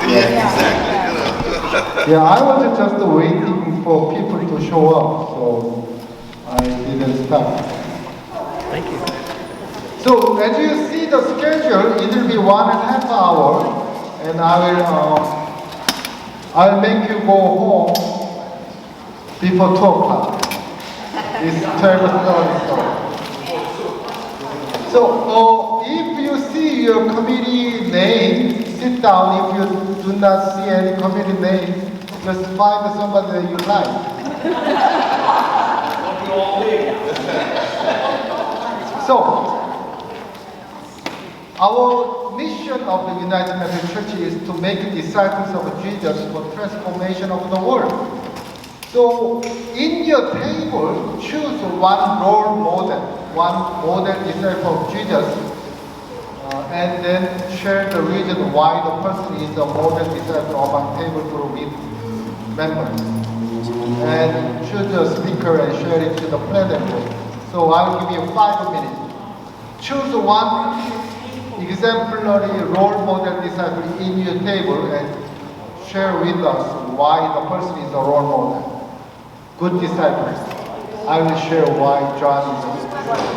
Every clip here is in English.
Yeah, exactly. Yeah, I was just waiting for people to show up, so I didn't start. Thank you. So as you see the schedule, it will be 1.5 hours, and I'll make you go home before 2 o'clock. It's 12:30. So if you see your committee name, sit down. If you do not see any committee name, just find somebody that you like. So, our mission of the United Methodist Church is to make disciples of Jesus for transformation of the world. So, in your table, choose one role model disciple of Jesus, and then share the reason why the person is a model disciple among table group with members. And choose a speaker and share it to the platform. So I'll give you 5 minutes. Choose one exemplary role model disciple in your table and share with us why the person is a role model. Good disciples. I will share why John is a good disciple.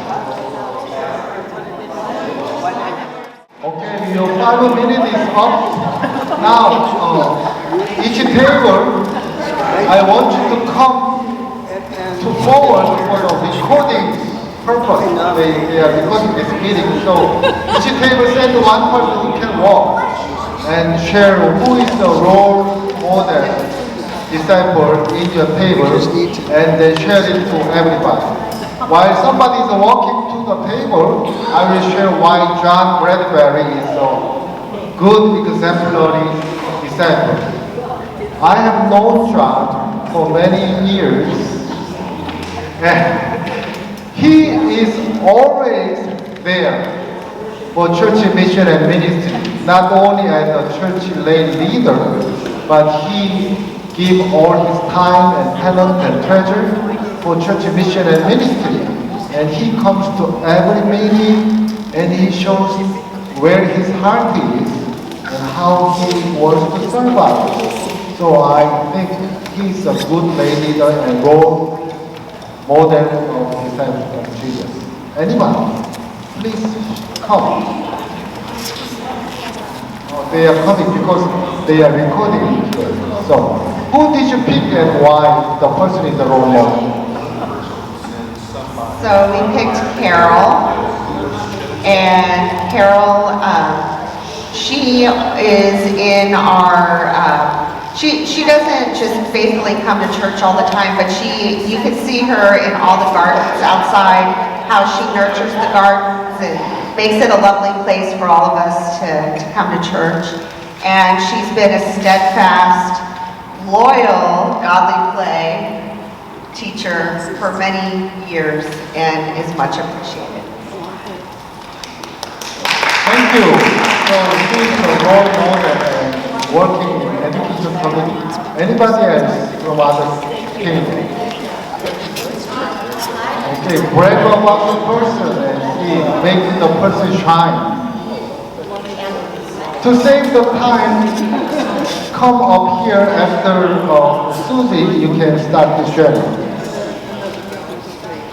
Okay, your 5 minutes is up. Now, each table, I want you to come to forward for the recording purpose. They are recording this meeting. So each table send one person who can walk and share who is the role model disciple in your table, and then share it to everybody. While somebody is walking to the table, I will share why John Bradbury is a good exemplary disciple. I have known John for many years, and he is always there for church mission and ministry, not only as a church lay leader, but he gives all his time and talent and treasure for church mission and ministry. And he comes to every meeting and he shows where his heart is and how he wants to serve others. So I think he's a good lay leader and role model of disciple of Jesus. Anyone, please come. They are coming because they are recording it here. So, who did you pick and why the person is the role model? So we picked Carol, and Carol, she is in our, she doesn't just faithfully come to church all the time, but you can see her in all the gardens outside, how she nurtures the gardens and makes it a lovely place for all of us to come to church. And she's been a steadfast, loyal, godly play teacher for many years and is much appreciated. Thank you. So she's a role model and working in education community. Anybody else from other table? Okay, brag about the person and see, make the person shine. To save the time, come up here after Susie, you can start the sharing.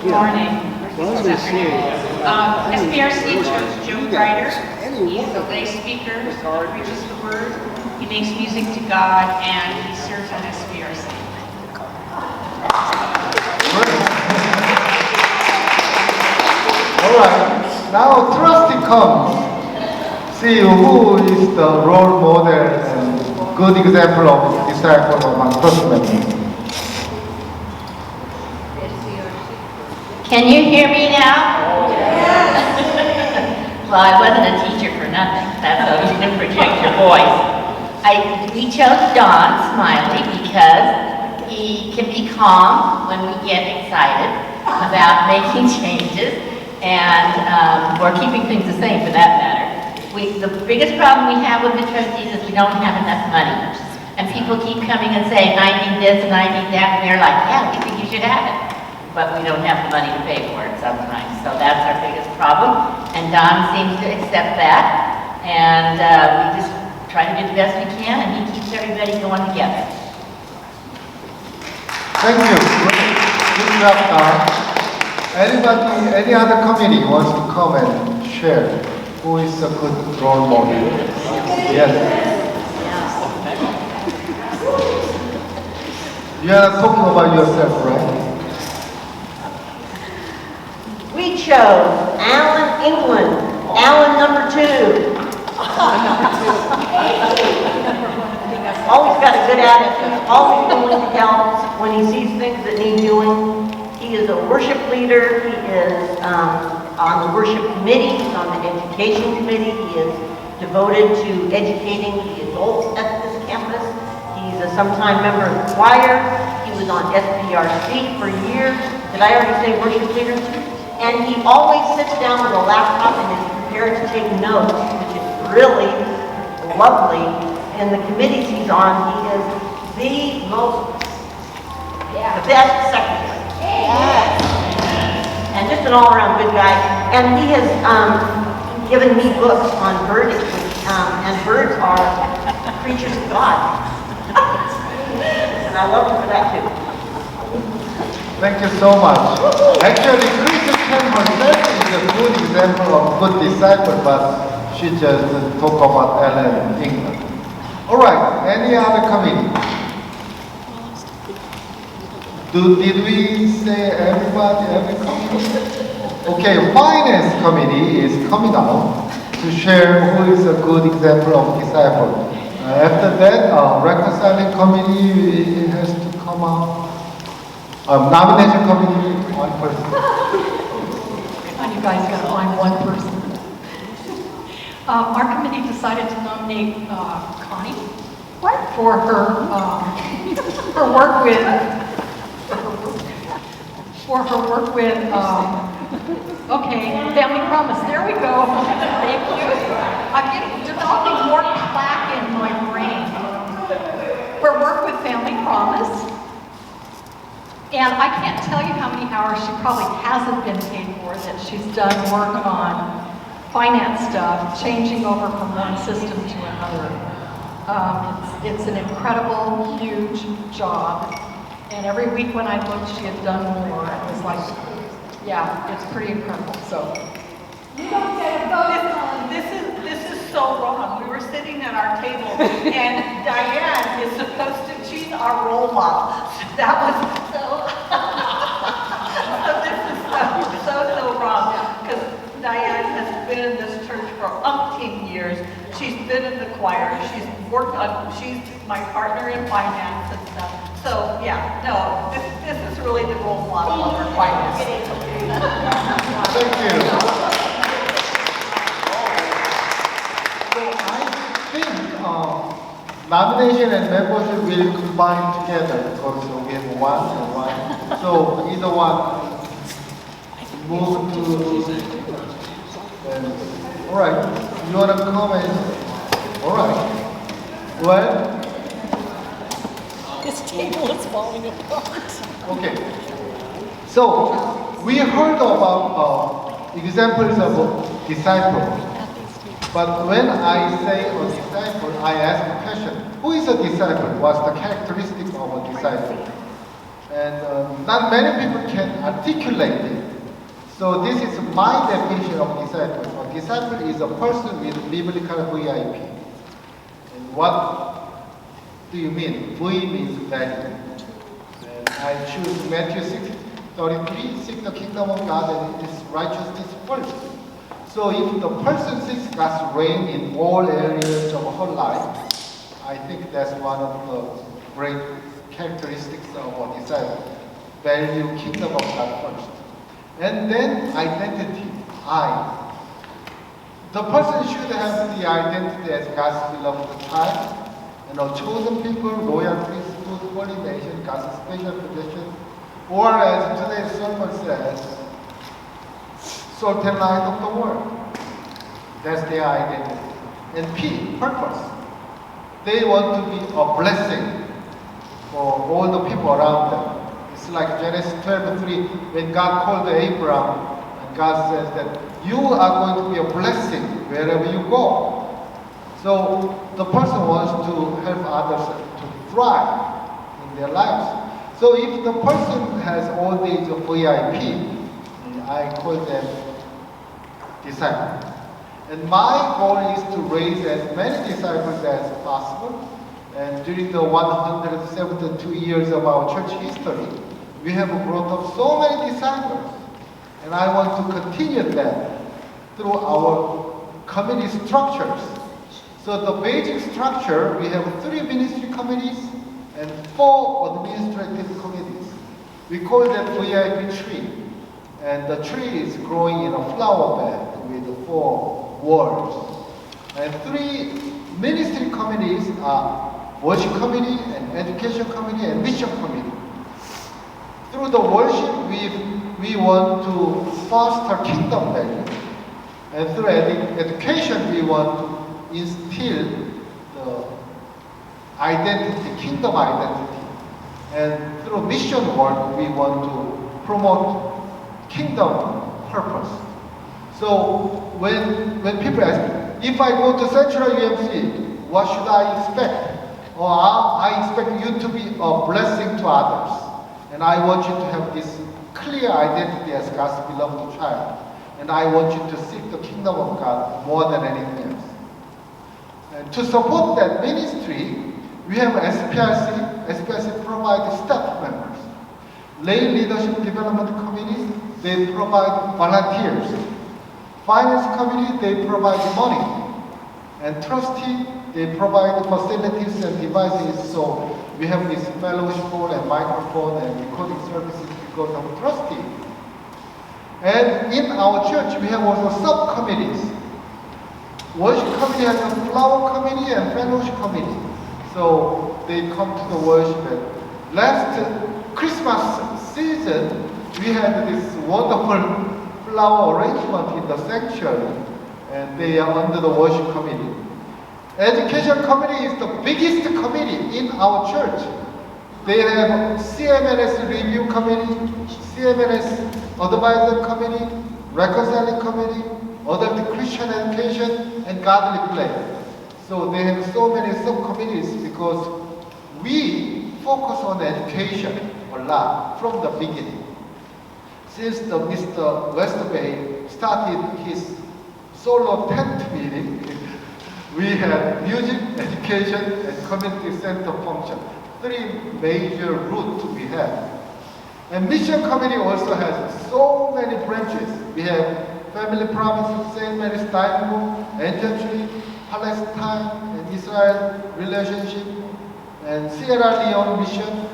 Good morning. SBRC chose Joe Grider. He's a lay speaker, preaches the word, he makes music to God, and he serves on SBRC. All right, now Trusty comes. See who is the role model and good example of disciple among Trust members. Can you hear me now? Well, I wasn't a teacher for nothing. That's how you can project your voice. We chose Don Smiley because he can be calm when we get excited about making changes, and or keeping things the same for that matter. The biggest problem we have with the trustees is we don't have enough money. And people keep coming and saying, I need this and I need that, and we're like, yeah, we think you should have it. But we don't have the money to pay for it sometimes. So that's our biggest problem. And Don seems to accept that. And we just try to do the best we can, and he keeps everybody going together. Thank you. Good job, Don. Anybody, any other committee wants to come and share who is a good role model? Yes. You are talking about yourself, right? We chose Alan England, Alan number 2. Always got a good attitude, always willing to help when he sees things that need doing. He is a worship leader, he is on the worship committee, he's on the education committee, he is devoted to educating the adults at this campus. He's a sometime member of the choir, he was on SPRC for years. Did I already say worship leader? And he always sits down with a laptop and is prepared to take notes, which is really lovely. In the committees he's on, he is the most, the best secretary. And just an all-around good guy. And he has given me books on birding, and birds are creatures of God. And I love him for that too. Thank you so much. Actually, Kristen Campbell is a good example of good disciple, but she just talked about Ellen England. All right, any other committee? Did we say everybody, every committee? Okay, finance committee is coming out to share who is a good example of disciple. After that, reconciling committee has to come out. Nomination committee, one person. And you guys gotta find one person. Our committee decided to nominate Connie for her work with Family Promise. There we go. Thank you. I'm developing more plaque in my brain. Her work with Family Promise. And I can't tell you how many hours she probably hasn't been paid for that she's done work on finance stuff, changing over from one system to another. It's an incredible, huge job. And every week when I looked, she had done more. It was like, yeah, it's pretty incredible. So. You don't get a vote. This is so wrong. We were sitting at our table and Diane is supposed to, she's our role model. That was so, so this is so wrong. Because Diane has been in this church for umpteen years. She's been in the choir. She's worked on, she's my partner in finance and stuff. So yeah, no, this is really the role model of our finance. Thank you. So I think nomination and membership will combine together because we have one and one. So either one move to. All right, you want to comment? All right. Well. This table is falling apart. Okay. So we heard about examples of disciples. But when I say a disciple, I ask a question. Who is a disciple? What's the characteristic of a disciple? And not many people can articulate it. So this is my definition of disciple. A disciple is a person with biblical VIP. And what do you mean? V means value. And I choose Matthew 6:33, seek the kingdom of God and His righteousness first. So if the person seeks God's reign in all areas of her life, I think that's one of the great characteristics of a disciple. Value kingdom of God first. And then identity, I. The person should have the identity as God's beloved child, chosen people, royal priesthood, holy nation, God's special possession, or as today's sermon says, salt and light of the world. That's their identity. And P, purpose. They want to be a blessing for all the people around them. It's like Genesis 12:3, when God called Abraham, and God says that you are going to be a blessing wherever you go. So the person wants to help others to thrive in their lives. So if the person has all these VIP, I call them disciples. And my goal is to raise as many disciples as possible. And during the 172 years of our church history, we have brought up so many disciples. And I want to continue that through our committee structures. So the basic structure, we have 3 ministry committees and 4 administrative committees. We call that VIP tree. And the tree is growing in a flower bed with 4 walls. And 3 ministry committees are worship committee and education committee and mission committee. Through the worship, we want to foster kingdom value. And through education, we want to instill the identity, kingdom identity. And through mission work, we want to promote kingdom purpose. So when people ask, if I go to Central UMC, what should I expect? Or I expect you to be a blessing to others. And I want you to have this clear identity as God's beloved child. And I want you to seek the kingdom of God more than anything else. And to support that ministry, we have SPRC. SPRC provides staff members. Lay Leadership Development Committee, they provide volunteers. Finance Committee, they provide money. And trustee, they provide facilities and devices. So we have this fellowship hall and microphone and recording services because of trustee. And in our church, we have also subcommittees. Worship committee has a flower committee and fellowship committee. So they come to the worship. And last Christmas season, we had this wonderful flower arrangement in the sanctuary, and they are under the worship committee. Education committee is the biggest committee in our church. They have CMNS review committee, CMNS advisor committee, reconciling committee, adult Christian education, and godly play. So they have so many subcommittees because we focus on education a lot from the beginning. Since Mr. Westerbay started his solo tent meeting, we have music, education, and community center function. 3 major routes we have. And mission committee also has so many branches. We have Family Promise, St. Mary's Dynamo, Angel Tree, Palestine and Israel relationship, and Sierra Leone mission,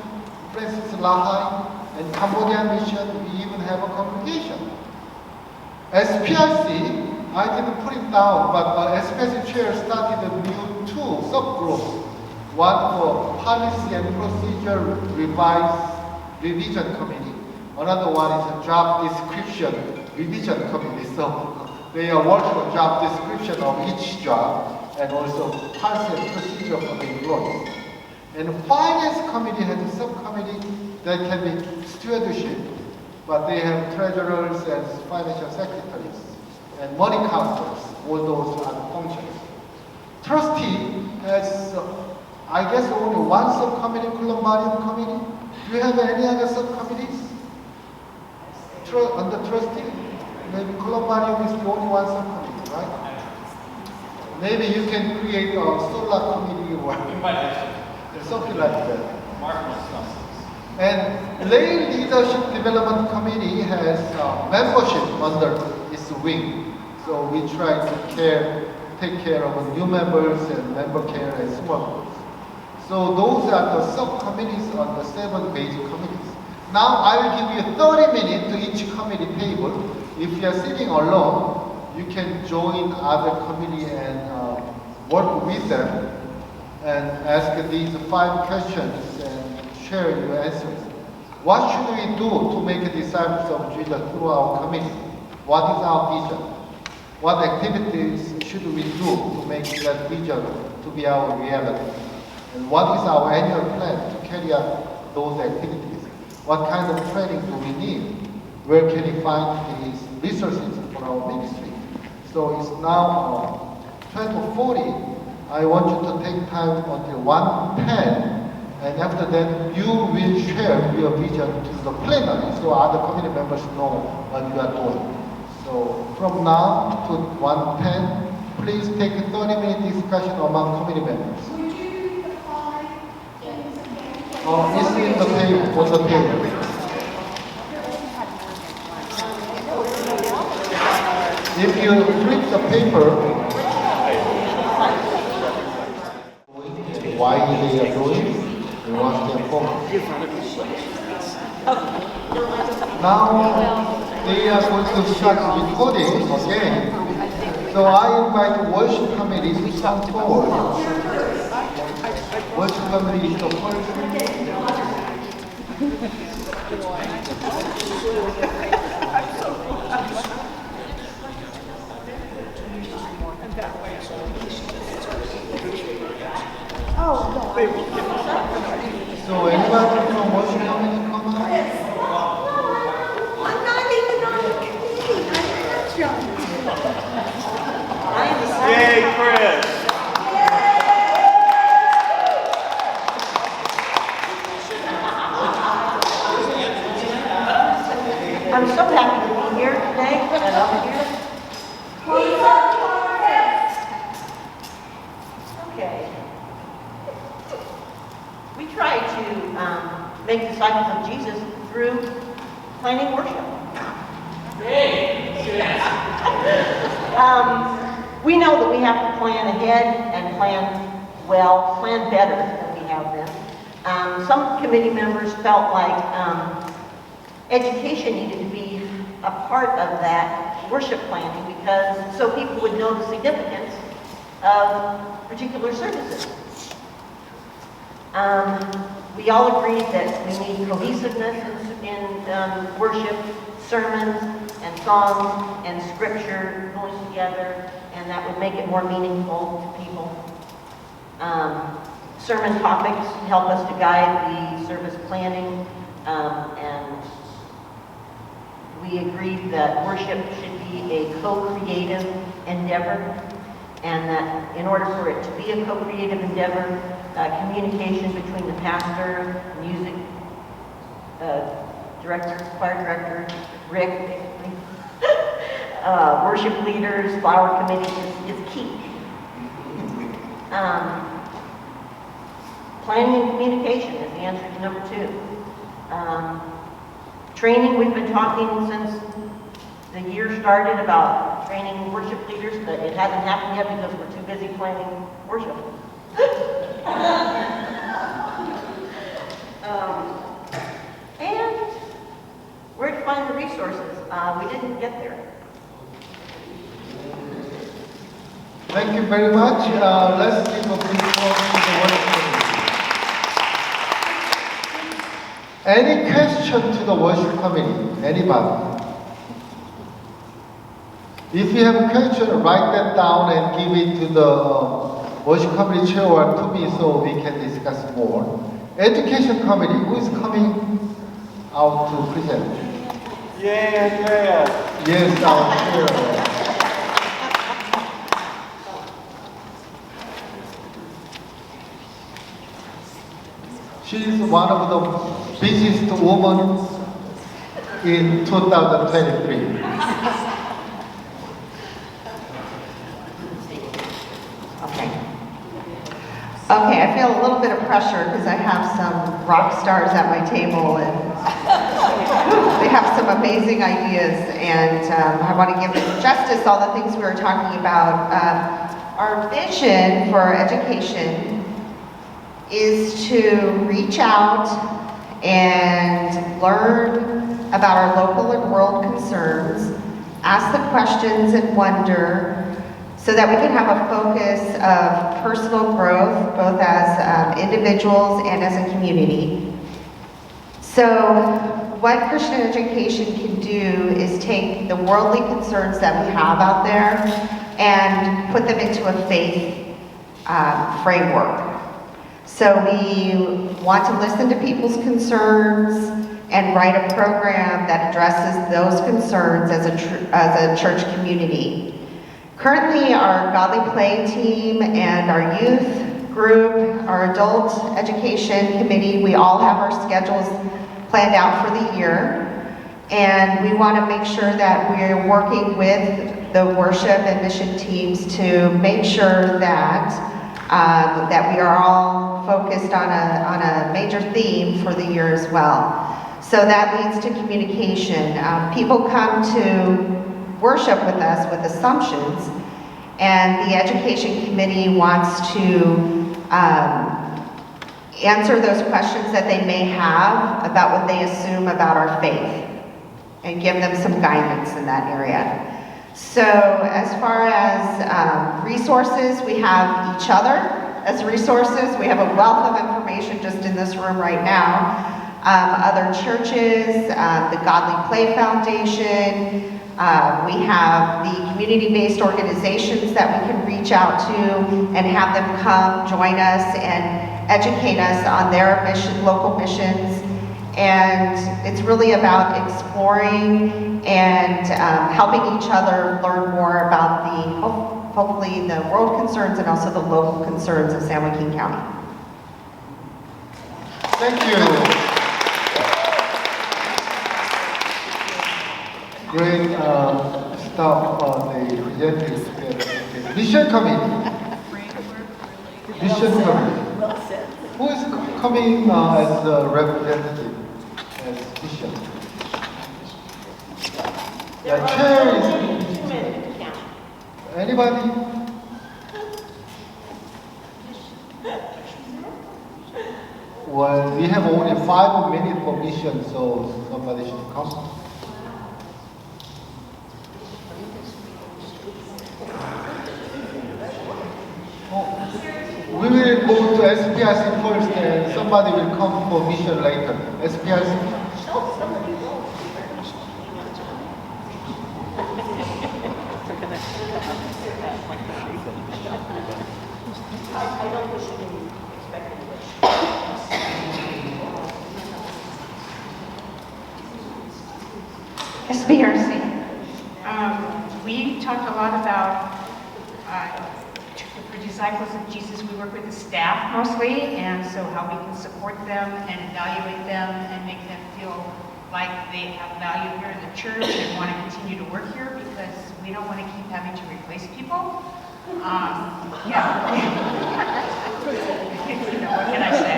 Francis Lahai, and Cambodian mission. We even have a congregation. SPRC, I didn't put it down, but SPRC chair started a new 2 subgroups. One for policy and procedure revision committee. Another one is a job description revision committee. So they are working on job description of each job and also policy and procedure for the employees. And finance committee has a subcommittee that can be stewardship, but they have treasurers and financial secretaries and money counters. All those are the functions. Trustee has, I guess, only one subcommittee, Columbarium committee. Do you have any other subcommittees? Under trustee? Maybe Columbarium is the only one subcommittee, right? Maybe you can create a solar committee or something like that. And Lay Leadership Development Committee has membership under its wing. So we try to take care of new members and member care and small groups. So those are the subcommittees on the 7 basic committees. Now I will give you 30 minutes to each committee table. If you are sitting alone, you can join other committee and work with them and ask these 5 questions and share your answers. What should we do to make disciples of Jesus through our committee? What is our vision? What activities should we do to make that vision to be our reality? And what is our annual plan to carry out those activities? What kind of training do we need? Where can we find these resources for our ministry? So it's now 12:40, I want you to take time until 1:10, and after that, you will share your vision to the plenary so other committee members know what you are doing. So from now to 1:10, please take a 30-minute discussion among committee members. It's in the table, on the table. If you flip the paper, why they are doing, and what's their focus. Now, they are going to start recording again. So I invite the worship committee to come forward. Worship committee is the first. So anybody from worship committee come on? I'm not even on the committee. I'm not Yay, Chris. I'm so happy to be here today and up here. Okay. We try to make disciples of Jesus through planning worship. We know that we have to plan ahead and plan well, plan better than we have been. Some committee members felt like education needed to be a part of that worship planning because so people would know the significance of particular services. We all agreed that we need cohesiveness in worship, sermons and songs and scripture going together, and that would make it more meaningful to people. Sermon topics help us to guide the service planning, and we agreed that worship should be a co-creative endeavor, and that in order for it to be a co-creative endeavor, communication between the pastor, music director, choir director, Rick, basically, worship leaders, flower committee is key. Planning and communication is the answer to number 2. Training, we've been talking since the year started about training worship leaders, but it hasn't happened yet because we're too busy planning worship. And where to find the resources? We didn't get there. Thank you very much. Let's give a big applause to the worship committee. Any question to the worship committee? Anybody? If you have a question, write that down and give it to the worship committee chair or to me so we can discuss more. Education committee, who is coming out to present? Yay, Andrea. Yes, our chair. She is one of the busiest women in 2023. Okay, I feel a little bit of pressure because I have some rock stars at my table and they have some amazing ideas, and I want to give justice all the things we were talking about. Our vision for our education is to reach out and learn about our local and world concerns, ask the questions and wonder, so that we can have a focus of personal growth, both as individuals and as a community. So what Christian education can do is take the worldly concerns that we have out there and put them into a faith framework. So we want to listen to people's concerns and write a program that addresses those concerns as a church community. Currently, our Godly Play team and our youth group, our adult education committee, we all have our schedules planned out for the year. And we want to make sure that we're working with the worship and mission teams to make sure that that we are all focused on a major theme for the year as well. So that leads to communication. People come to worship with us with assumptions, and the education committee wants to answer those questions that they may have about what they assume about our faith and give them some guidance in that area. So as far as resources, we have each other as resources. We have a wealth of information just in this room right now. Other churches, the Godly Play Foundation, we have the community-based organizations that we can reach out to and have them come join us and educate us on their mission, local missions. And it's really about exploring and helping each other learn more about hopefully the world concerns and also the local concerns of San Joaquin County. Thank you. Great stuff they presented together. Mission committee. Mission committee. Who is coming as a representative, as mission? The chair is. Anybody? Well, we have only 5 minutes for mission, so somebody should come. We will go to SPRC first and somebody will come for mission later. SPRC? SBRC. We talked a lot about, for Disciples of Jesus, we work with the staff mostly, and so how we can support them and evaluate them and make them feel like they have value here in the church and want to continue to work here, because we don't want to keep having to replace people. Yeah. You know, what can I say?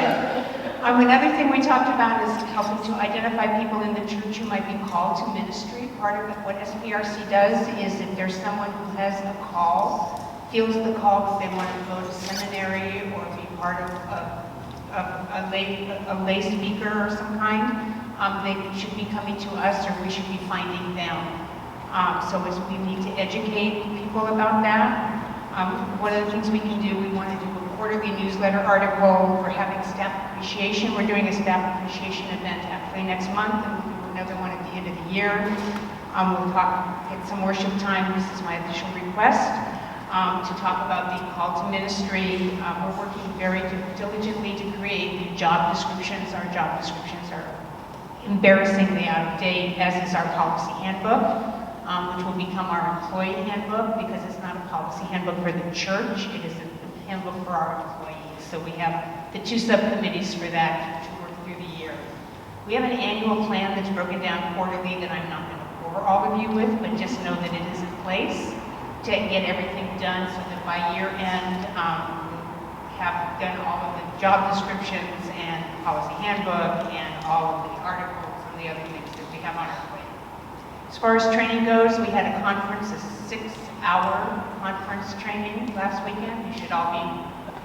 Another thing we talked about is helping to identify people in the church who might be called to ministry. Part of what SPRC does is if there's someone who has a call, feels the call that they want to go to seminary or be part of a lay speaker or some kind, they should be coming to us, or we should be finding them. So as we need to educate people about that. One of the things we can do, we want to do a quarterly newsletter article. We're having staff appreciation. We're doing a staff appreciation event actually next month, and we'll do another one at the end of the year. We'll get some worship time. This is my official request to talk about being called to ministry. We're working very diligently to create new job descriptions. Our job descriptions are embarrassingly out of date, as is our policy handbook. Which will become our employee handbook, because it's not a policy handbook for the church, it is a handbook for our employees. So we have the 2 subcommittees for that to work through the year. We have an annual plan that's broken down quarterly that I'm not going to bore all of you with, but just know that it is in place to get everything done so that by year end, have done all of the job descriptions and policy handbook and all of the articles and the other things that we have on our plate. As far as training goes, we had a conference, a 6-hour conference training last weekend. You should all be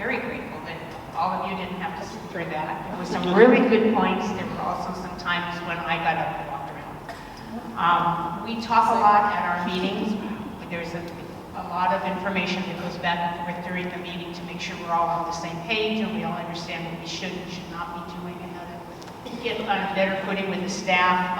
very grateful that all of you didn't have to sit through that. There were some really good points. There were also some times when I got up and walked around. We talk a lot at our meetings. There's a lot of information that goes back and forth during the meeting to make sure we're all on the same page and we all understand what we should and should not be doing, and how to get on a better footing with the staff.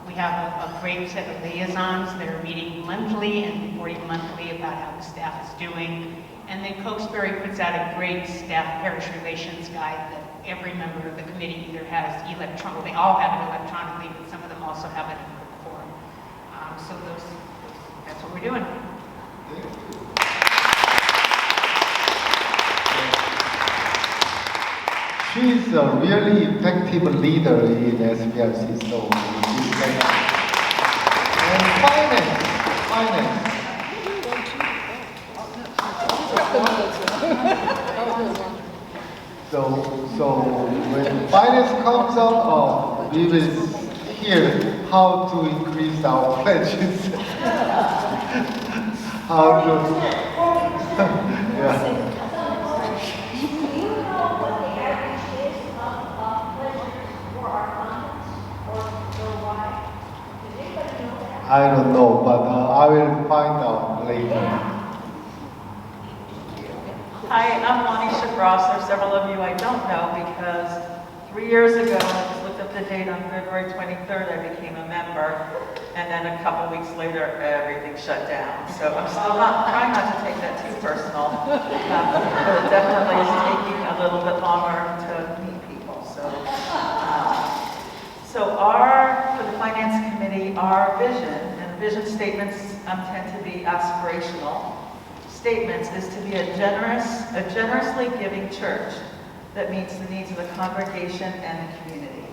We have a great set of liaisons that are meeting monthly and reporting monthly about how the staff is doing. And then Cokesbury puts out a great staff parish relations guide that every member of the committee either has electronically, they all have it electronically, but some of them also have it in book form. So that's what we're doing. She's a really effective leader in SBRC, so we respect her. And finance. So when finance comes up, we will hear how to increase our pledges. How to, yeah. I don't know, but I will find out later. Hi, I'm Monisha Gross. There's several of you I don't know because 3 years ago, I just looked up the date on February 23rd, I became a member, and then a couple weeks later, everything shut down. So I'm still trying not to take that too personal, but it definitely is taking a little bit longer to meet people. So for the Finance Committee, our vision, and vision statements tend to be aspirational statements, is to be a generously giving church that meets the needs of the congregation and the community.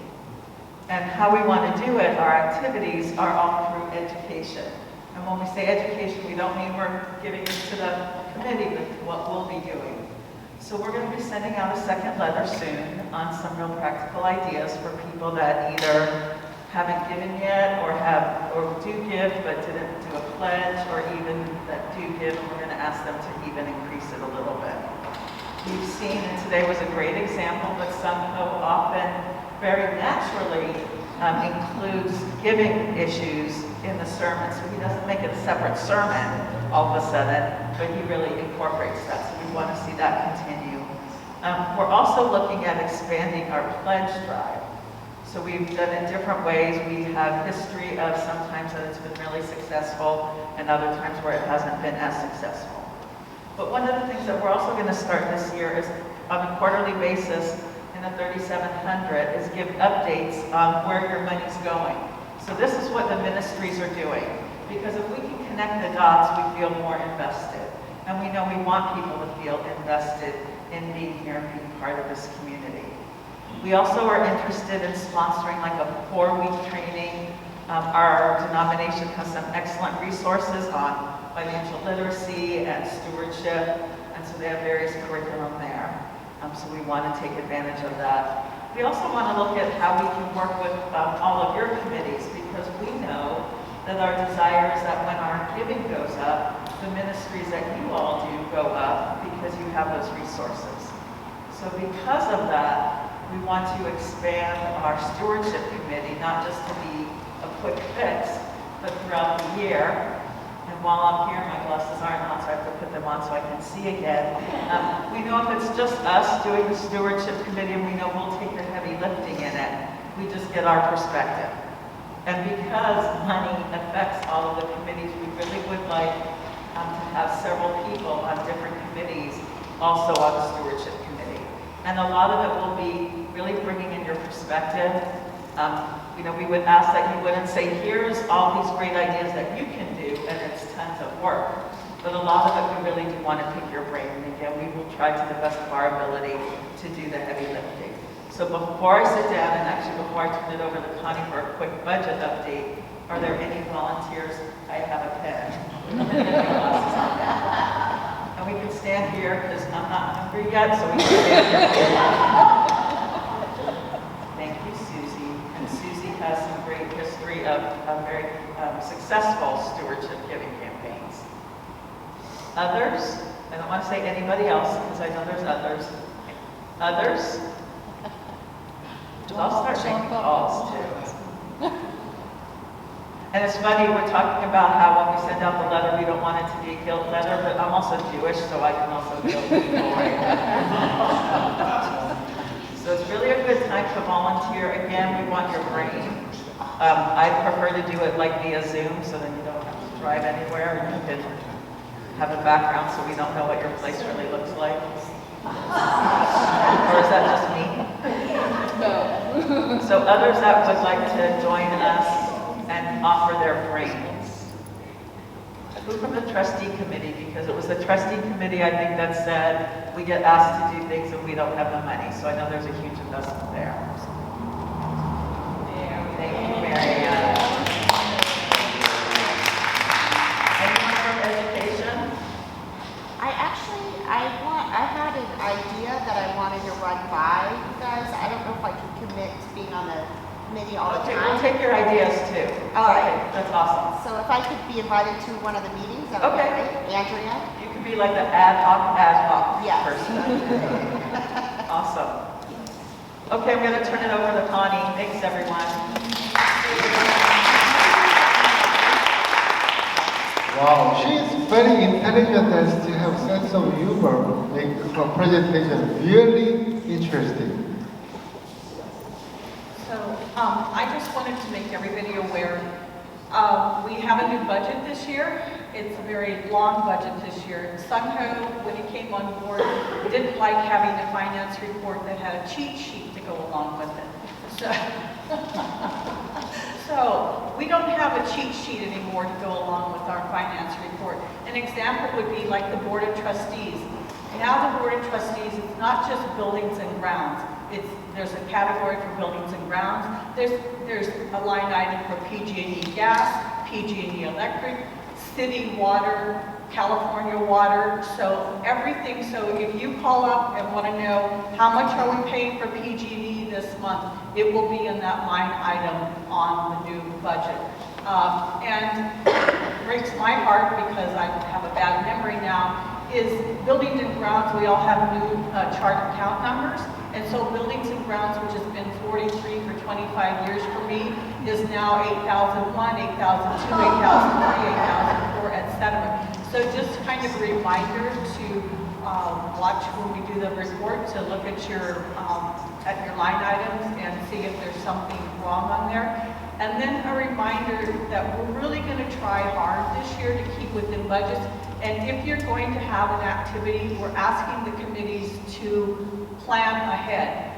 And how we want to do it, our activities are all through education. And when we say education, we don't mean we're giving it to the committee, but what we'll be doing. So we're going to be sending out a second letter soon on some real practical ideas for people that either haven't given yet or do give but didn't do a pledge, or even that do give, and we're going to ask them to even increase it a little bit. We've seen, and today was a great example, but Sunho often very naturally includes giving issues in the sermon. So he doesn't make it a separate sermon all of a sudden, but he really incorporates that. So we want to see that continue. We're also looking at expanding our pledge drive. So we've done it different ways. We have history of sometimes that it's been really successful and other times where it hasn't been as successful. But one of the things that we're also going to start this year is on a quarterly basis in the 3700 is give updates on where your money's going. So this is what the ministries are doing. Because if we can connect the dots, we feel more invested. And we know we want people to feel invested in being here and being part of this community. We also are interested in sponsoring like a 4-week training. Our denomination has some excellent resources on financial literacy and stewardship, and so they have various curriculum there. So we want to take advantage of that. We also want to look at how we can work with all of your committees, because we know that our desire is that when our giving goes up, the ministries that you all do go up because you have those resources. So because of that, we want to expand our stewardship committee, not just to be a quick fix, but throughout the year. And while I'm here, my glasses aren't on, so I have to put them on so I can see again. We know if it's just us doing the stewardship committee, and we know we'll take the heavy lifting in it, we just get our perspective. And because money affects all of the committees, we really would like to have several people on different committees also on the stewardship committee. And a lot of it will be really bringing in your perspective. We would ask that you wouldn't say, here's all these great ideas that you can do, and it's tons of work. But a lot of it, we really do want to pick your brain. And again, we will try to the best of our ability to do the heavy lifting. So before I sit down, and actually before I turn it over to Connie for a quick budget update, are there any volunteers? I have a pen. And we can stand here, because I'm not hungry yet, so we can stand here. Thank you, Susie. And Susie has some great history of very successful stewardship giving campaigns. Others? I don't want to say anybody else, because I know there's others. Others? I'll start making calls too. And it's funny, we're talking about how when we send out the letter, we don't want it to be a guilt letter, but I'm also Jewish, so I can also guilt people, right? So it's really a good time to volunteer. Again, we want your brain. I prefer to do it like via Zoom, so then you don't have to drive anywhere, and you can have a background so we don't know what your place really looks like. Or is that just me? No. So others that would like to join us and offer their brains. Who from the trustee committee? Because it was the trustee committee, I think, that said we get asked to do things and we don't have the money. So I know there's a huge investment there. Thank you, Mary Ann. Anyone from education? I had an idea that I wanted to run by you guys. I don't know if I can commit to being on the committee all the Okay, time. we'll take your ideas too. All right. Okay, that's awesome. So if I could be invited to one of the meetings, that would be Okay. great. Andrea? You can be like the ad hoc Yes. person. Awesome. Okay, I'm going to turn it over to Connie. Thanks, everyone. Wow, she is very intelligent and still have sense of humor. Make her presentation really interesting. So, I just wanted to make everybody aware, we have a new budget this year. It's a very long budget this year. Sungho, when he came on board, didn't like having a finance report that had a cheat sheet to go along with it. So we don't have a cheat sheet anymore to go along with our finance report. An example would be like the Board of Trustees. Now the Board of Trustees, it's not just buildings and grounds. There's a category for buildings and grounds. There's a line item for PG&E gas, PG&E electric, city water, California water, so everything. So if you call up and want to know how much are we paying for PG&E this month, it will be in that line item on the new budget. And it breaks my heart because I have a bad memory now, is buildings and grounds, we all have new chart account numbers. And so buildings and grounds, which has been 43 for 25 years for me, is now 8001, 8002, 8003, 8004, etc. So just kind of a reminder to watch when we do the report, to look at your line items and see if there's something wrong on there. And then a reminder that we're really going to try hard this year to keep within budgets. And if you're going to have an activity, we're asking the committees to plan ahead.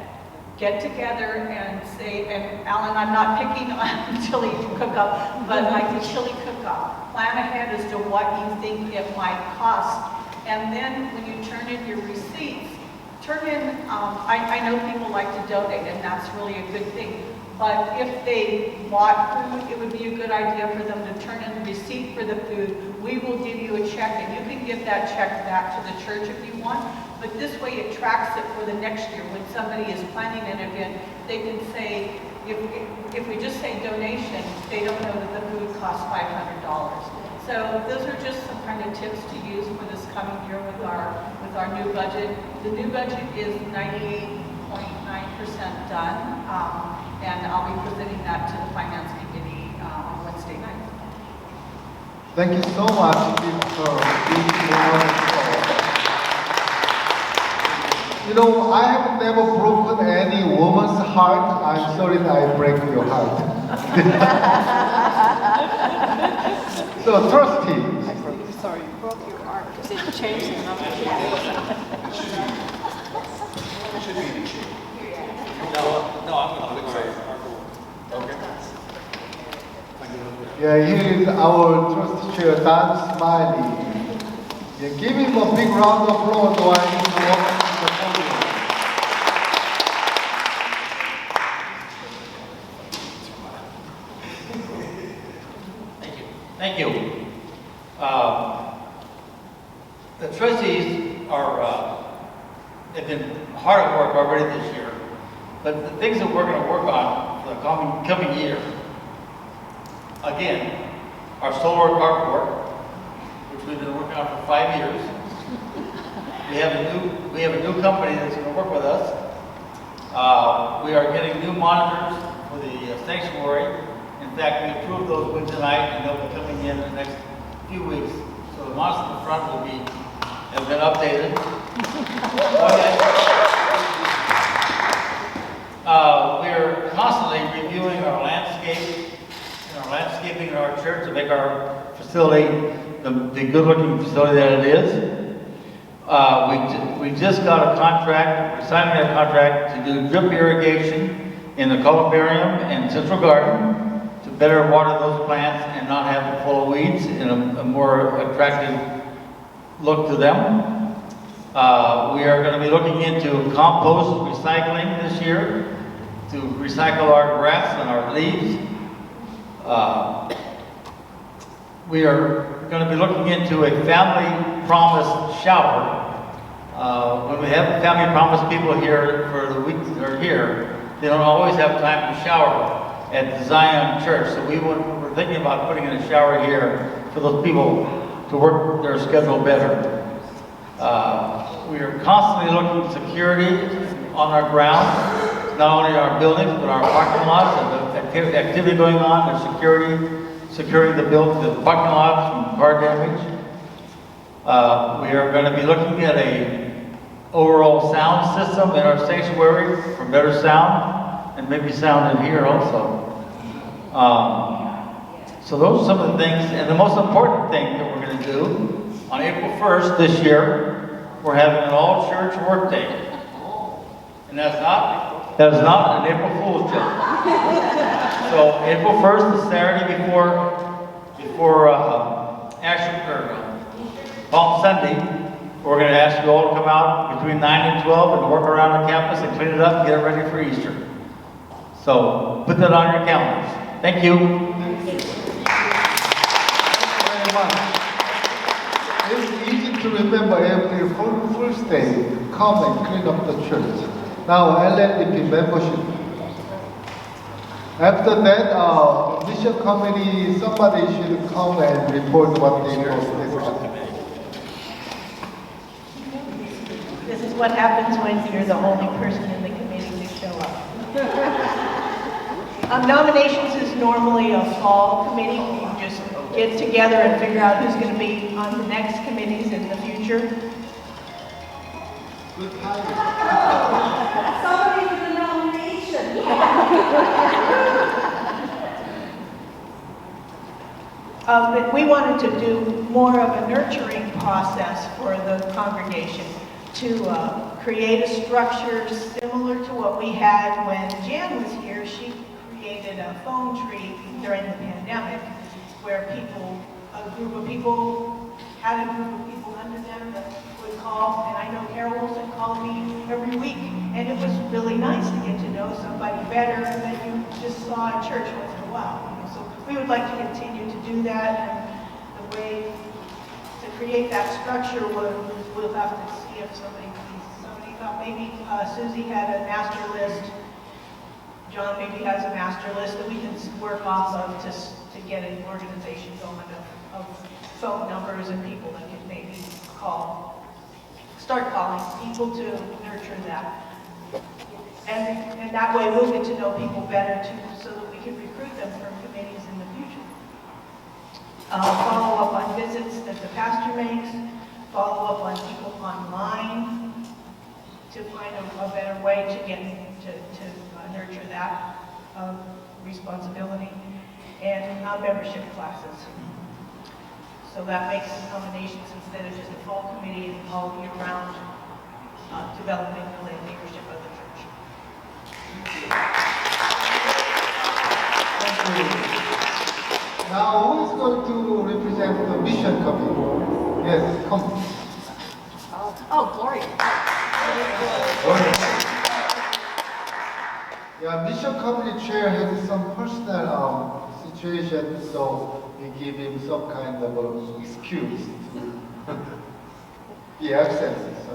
Get together and say, and Alan, I'm not picking on chili cook-up, but like the chili cook-up. Plan ahead as to what you think it might cost. And then when you turn in your receipts, turn in, I know people like to donate, and that's really a good thing. But if they bought food, it would be a good idea for them to turn in the receipt for the food. We will give you a check, and you can give that check back to the church if you want. But this way it tracks it for the next year. When somebody is planning an event, they can say, if we just say donation, they don't know that the food costs $500. So those are just some kind of tips to use for this coming year with our new budget. The new budget is 98.9% done. And I'll be presenting that to the Finance Committee on Wednesday night. Thank you so much for being here. You know, I have never broken any woman's heart. I'm sorry that I break your heart. So, trustee. Sorry, you broke your heart because it changed the number. Yeah, here is our trustee chair, Dan Smiley. Yeah, give him a big round of applause while he's walking to the podium. Thank you. The trustees have been hard at work already this year, but the things that we're going to work on for the coming year, again, our solar carport, which we've been working on for 5 years. We have a new company that's going to work with us. We are getting new monitors for the sanctuary. In fact, we approved those ones tonight, and they'll be coming in the next few weeks. So the monitors in the front have been updated. We're constantly reviewing our landscaping in our church to make our facility the good-looking facility that it is. We just got a contract, we're signing a contract to do drip irrigation in the columbarium and Central Garden, to better water those plants and not have them full of weeds and a more attractive look to them. We are going to be looking into compost recycling this year to recycle our grass and our leaves. We are going to be looking into a family promise shower. When we have family promise people here for the weeks that are here, they don't always have time to shower at the Zion Church. So we're thinking about putting in a shower here for those people to work their schedule better. We are constantly looking at security on our ground, not only our buildings, but our parking lots and the activity going on, there's securing the parking lots from car damage. We are going to be looking at a overall sound system in our sanctuary for better sound, and maybe sound in here also. So those are some of the things, and the most important thing that we're going to do, on April 1st this year, we're having an all-church work day. And that is not an April Fool's joke. So April 1st is Saturday before Palm Sunday. We're going to ask you all to come out between 9 and 12 and work around the campus and clean it up and get it ready for Easter. So put that on your calendars. Thank you. Thank you very much. It's easy to remember every first day to come and clean up the church. Now, LNDP membership. After that, mission committee, somebody should come and report what they discussed. This is what happens when you're the only person in the committee to show up. Nominations is normally a fall committee. You just get together and figure out who's going to be on the next committees in the future. Good timing. Somebody with a nomination. But we wanted to do more of a nurturing process for the congregation to create a structure similar to what we had when Jan was here. She created a phone tree during the pandemic where a group of people had a group of people under them that would call, and I know Carol Wilson called me every week, and it was really nice to get to know somebody better than you just saw at church once in a while. So we would like to continue to do that, and the way to create that structure, we'll have to see if somebody thought maybe Susie had a master list. John maybe has a master list that we can work off of to get an organization going of phone numbers and people that can maybe start calling people to nurture that. And that way we'll get to know people better too, so that we can recruit them for committees in the future. Follow up on visits that the pastor makes, follow up on people online to find a better way to nurture that responsibility, and membership classes. So that makes nominations instead of just a fall committee and all year round, developing the leadership of the church. Thank you. Now, who is going to represent the mission committee? Yes, come. Oh, Gloria. Yeah, mission committee chair has some personal situation, so we give him some kind of excuse to be absent. So.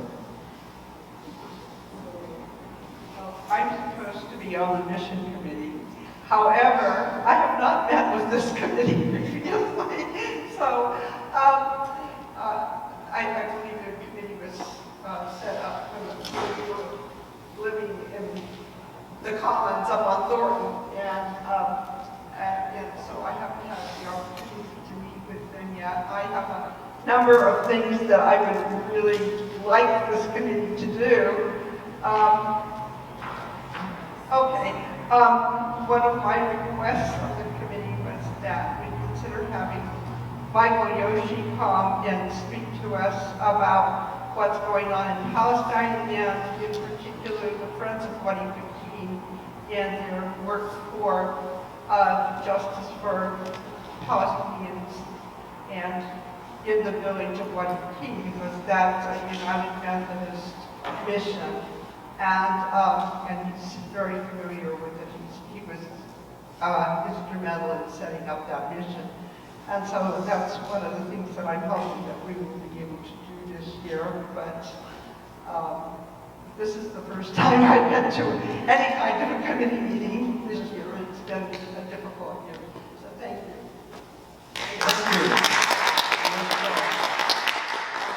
I'm supposed to be on the mission committee. However, I have not met with this committee previously. So I believe the committee was set up when we were living in the Commons up on Thornton. And so I haven't had the opportunity to meet with them yet. I have a number of things that I would really like this committee to do. One of my requests of the committee was that we consider having Michael Yoshi come and speak to us about what's going on in Palestine, and in particular the Friends of 2015 and their work for justice for Palestinians and in the village of Waikiki, because that's a United Methodist mission. And he's very familiar with it. He was instrumental in setting up that mission. And so that's one of the things that I'm hoping that we will be able to do this year. But this is the first time I've been to any kind of a committee meeting this year. It's been a difficult year. So thank you. Thank you.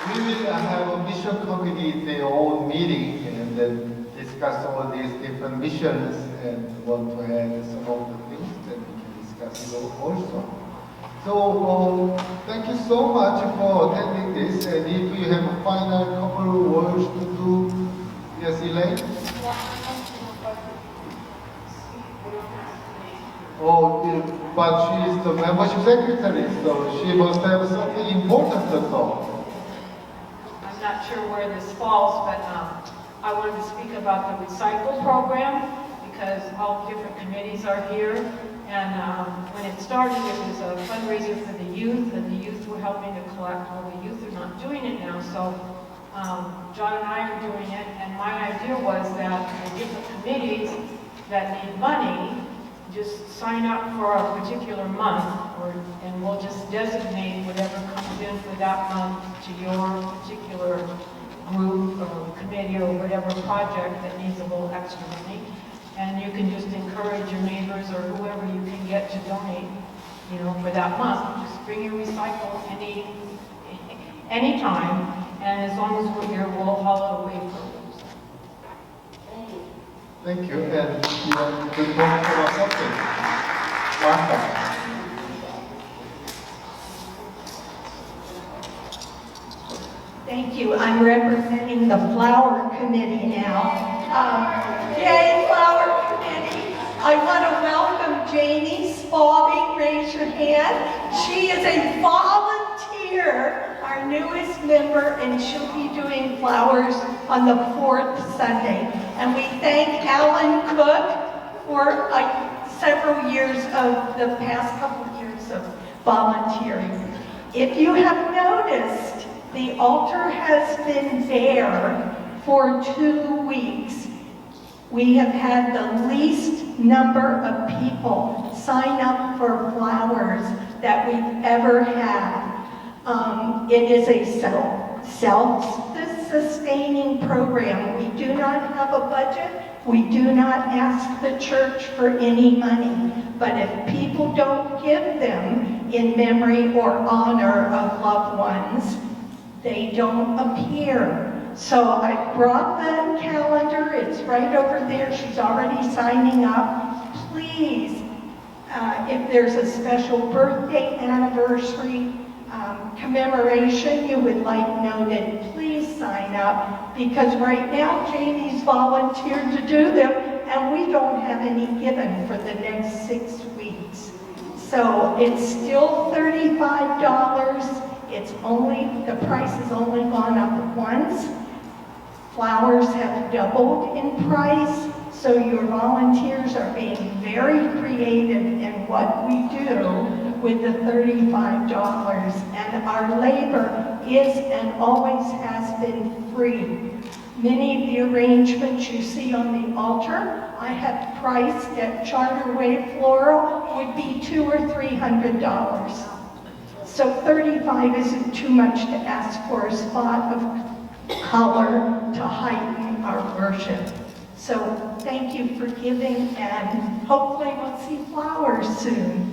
We will have a mission committee, their own meeting, and then discuss all these different missions and want to add some of the things that we can discuss also. So thank you so much for attending this, and if you have a final couple of words to do, yes, Elaine? Oh, but she is the membership secretary, so she must have something important to talk. I'm not sure where this falls, but I wanted to speak about the recycle program because all different committees are here. And when it started, it was a fundraiser for the youth, and the youth were helping to collect. Well, the youth are not doing it now, so John and I are doing it. And my idea was that the different committees that need money just sign up for a particular month, and we'll just designate whatever comes in for that month to your particular group or committee or whatever project that needs a little extra money. And you can just encourage your neighbors or whoever you can get to donate, you know, for that month. Just bring your recycle any time, and as long as we're here, we'll haul it away for you. Thank you, and you want to talk about something? Martha. Thank you. I'm representing the Flower Committee now. Yay, Flower Committee. I want to welcome Janie Spalding. Raise your hand. She is a volunteer, our newest member, and she'll be doing flowers on the 4th Sunday. And we thank Alan Cook for several years of the past couple of years of volunteering. If you have noticed, the altar has been bare for 2 weeks. We have had the least number of people sign up for flowers that we've ever had. It is a self-sustaining program. We do not have a budget. We do not ask the church for any money. But if people don't give them in memory or honor of loved ones, they don't appear. So I brought the calendar. It's right over there. She's already signing up. Please, if there's a special birthday, anniversary, commemoration you would like noted, please sign up, because right now Jamie's volunteered to do them and we don't have any given for the next 6 weeks. So it's still $35. It's only, the price has only gone up once. Flowers have doubled in price, so your volunteers are being very creative in what we do with the $35, and our labor is and always has been free. Many of the arrangements you see on the altar, I have priced at Charterway Floral would be $200 or $300. So $35 isn't too much to ask for a spot of color to heighten our worship. So thank you for giving, and hopefully we'll see flowers soon.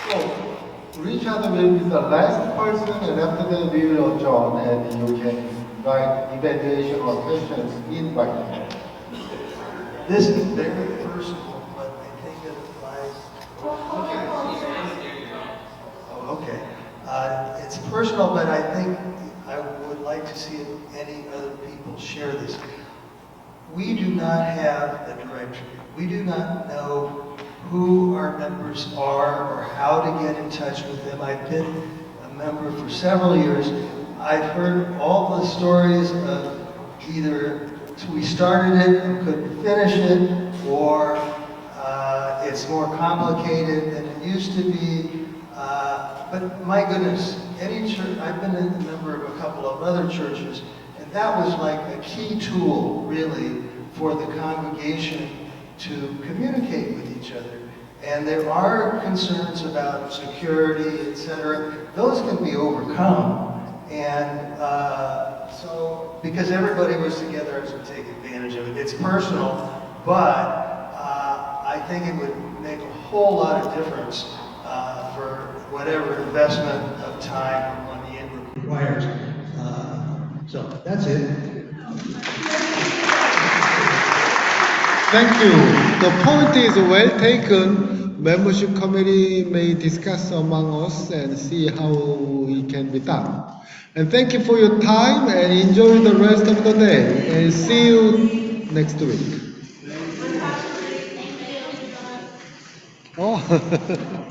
So, Richard will be the last person, and after that we will adjourn, and you can write evaluation or questions in writing. This is very personal, but I think it applies. Oh, okay. It's personal, but I think I would like to see any other people share this. We do not have a directory. We do not know who our members are or how to get in touch with them. I've been a member for several years. I've heard all the stories of either we started it and couldn't finish it, or it's more complicated than it used to be. But my goodness, any church, I've been a member of a couple of other churches, and that was like a key tool, really, for the congregation to communicate with each other. And there are concerns about security, etc. Those can be overcome. And so, because everybody was together to take advantage of it. It's personal, but I think it would make a whole lot of difference for whatever investment of time or money it requires. So that's it. Thank you. The point is well taken. Membership committee may discuss among us and see how it can be done. And thank you for your time and enjoy the rest of the day. And see you next week. Oh.